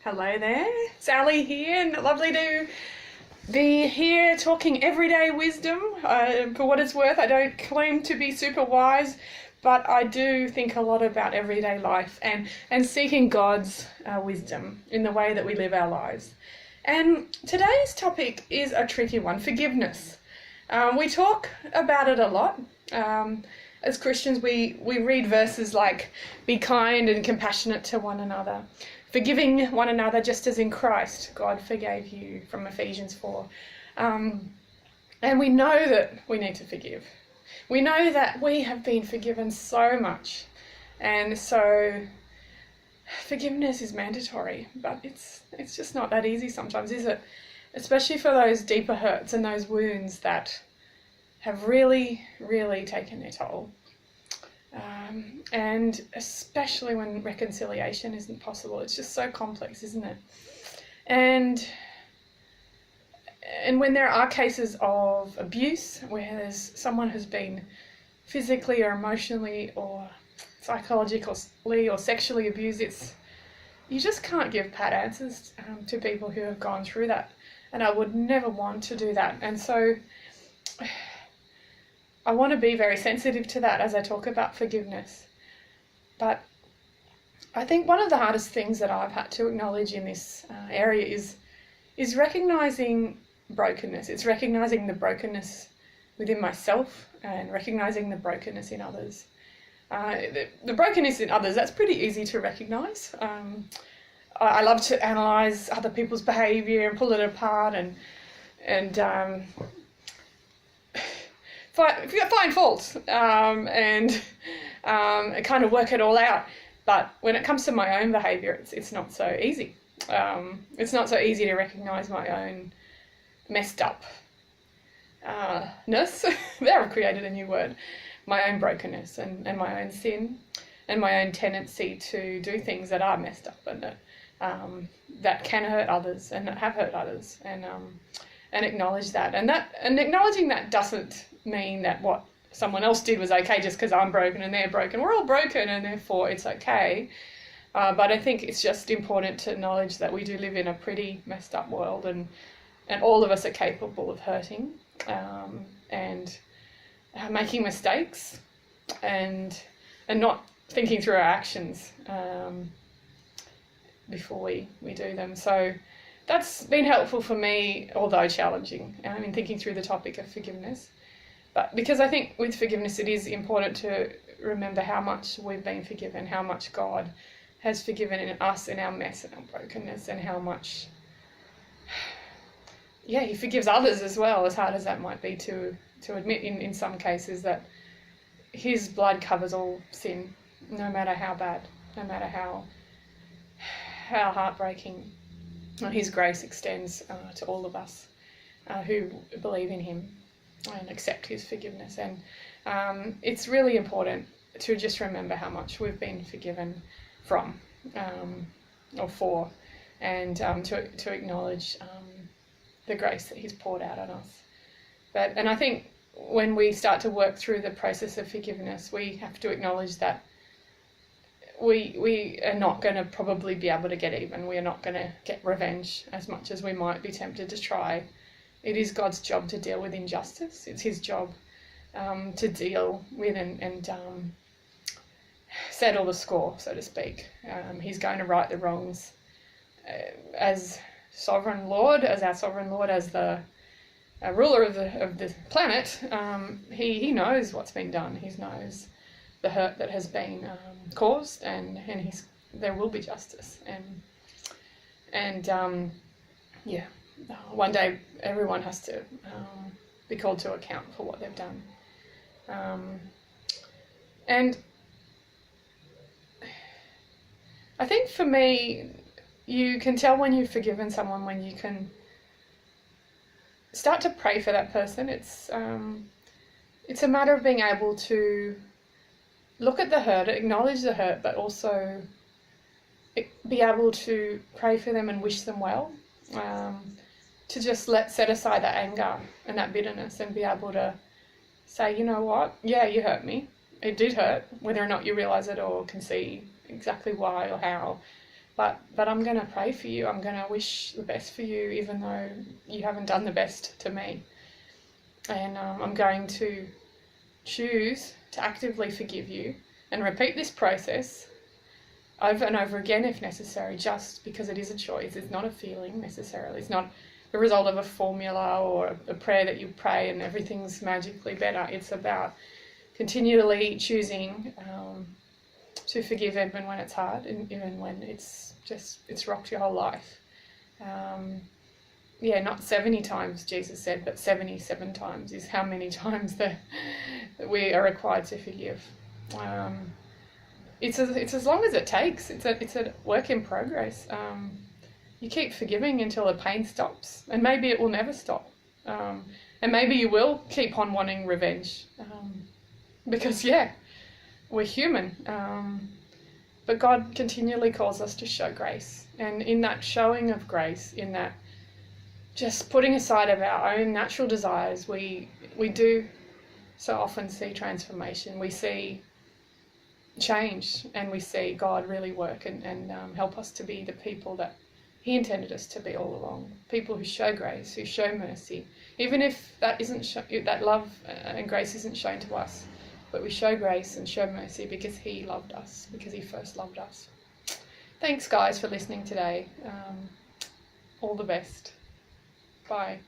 Hello there, Sally here, and lovely to be here talking everyday wisdom. For what it's worth, I don't claim to be super wise, but I do think a lot about everyday life and seeking God's wisdom in the way that we live our lives. And today's topic is a tricky one, forgiveness. We talk about it a lot. As Christians, we read verses like, be kind and compassionate to one another, forgiving one another just as in Christ God forgave you, from Ephesians 4. And we know that we need to forgive. We know that we have been forgiven so much. And so forgiveness is mandatory, but it's just not that easy sometimes, is it? Especially for those deeper hurts and those wounds that have really, really taken their toll. And especially when reconciliation isn't possible. It's just so complex, isn't it? And when there are cases of abuse where there's someone who's been physically or emotionally or psychologically or sexually abused, you just can't give pat answers to people who have gone through that. And I would never want to do that. And so I want to be very sensitive to that as I talk about forgiveness. But I think one of the hardest things that I've had to acknowledge in this area is recognizing brokenness. It's recognizing the brokenness within myself and recognizing the brokenness in others. The brokenness in others, that's pretty easy to recognize. I love to analyze other people's behavior and pull it apart and find faults and kind of work it all out. But when it comes to my own behaviour, it's not so easy. It's not so easy to recognise my own messed upness. There, I've created a new word. My own brokenness and my own sin and my own tendency to do things that are messed up and that can hurt others and that have hurt others, and acknowledge that. And acknowledging that doesn't mean that what someone else did was okay just because I'm broken and they're broken. We're all broken and therefore it's okay. But I think it's just important to acknowledge that we do live in a pretty messed up world, and all of us are capable of hurting and making mistakes and not thinking through our actions before we do them. So that's been helpful for me, although challenging, in thinking through the topic of forgiveness. But because I think with forgiveness it is important to remember how much we've been forgiven, how much God has forgiven in us in our mess and our brokenness, and how much, He forgives others as well, as hard as that might be to admit in some cases, that His blood covers all sin, no matter how bad, no matter how heartbreaking. And His grace extends to all of us who believe in Him and accept His forgiveness. And it's really important to just remember how much we've been forgiven from or for, and to acknowledge the grace that He's poured out on us. And I think when we start to work through the process of forgiveness, we have to acknowledge that we are not going to probably be able to get even. We are not going to get revenge as much as we might be tempted to try. It is God's job to deal with injustice. It's His job to deal with and settle the score, so to speak. He's going to right the wrongs as sovereign Lord, as our sovereign Lord, as the ruler of the planet. He knows what's been done. He knows the hurt that has been caused, and there will be justice. And one day everyone has to be called to account for what they've done. And I think for me, you can tell when you've forgiven someone when you can start to pray for that person. It's a matter of being able to look at the hurt, acknowledge the hurt, but also be able to pray for them and wish them well. To just set aside that anger and that bitterness and be able to say, you know what, yeah, you hurt me. It did hurt, whether or not you realise it or can see exactly why or how. but I'm going to pray for you. I'm going to wish the best for you, even though you haven't done the best to me. And I'm going to choose to actively forgive you and repeat this process over and over again if necessary, just because it is a choice. It's not a feeling necessarily. It's not the result of a formula or a prayer that you pray and everything's magically better. It's about continually choosing to forgive even when it's hard, and even when it's rocked your whole life. Not 70 times, Jesus said, but 77 times is how many times that we are required to forgive. It's as long as it takes. It's a work in progress. You keep forgiving until the pain stops, and maybe it will never stop. And maybe you will keep on wanting revenge, because we're human. But God continually calls us to show grace, and in that showing of grace, in that just putting aside of our own natural desires, we do so often see transformation. We see change, and we see God really work and help us to be the people that He intended us to be all along. People who show grace, who show mercy, even if that that love and grace isn't shown to us, but we show grace and show mercy because He loved us, because He first loved us. Thanks, guys, for listening today. All the best. Bye.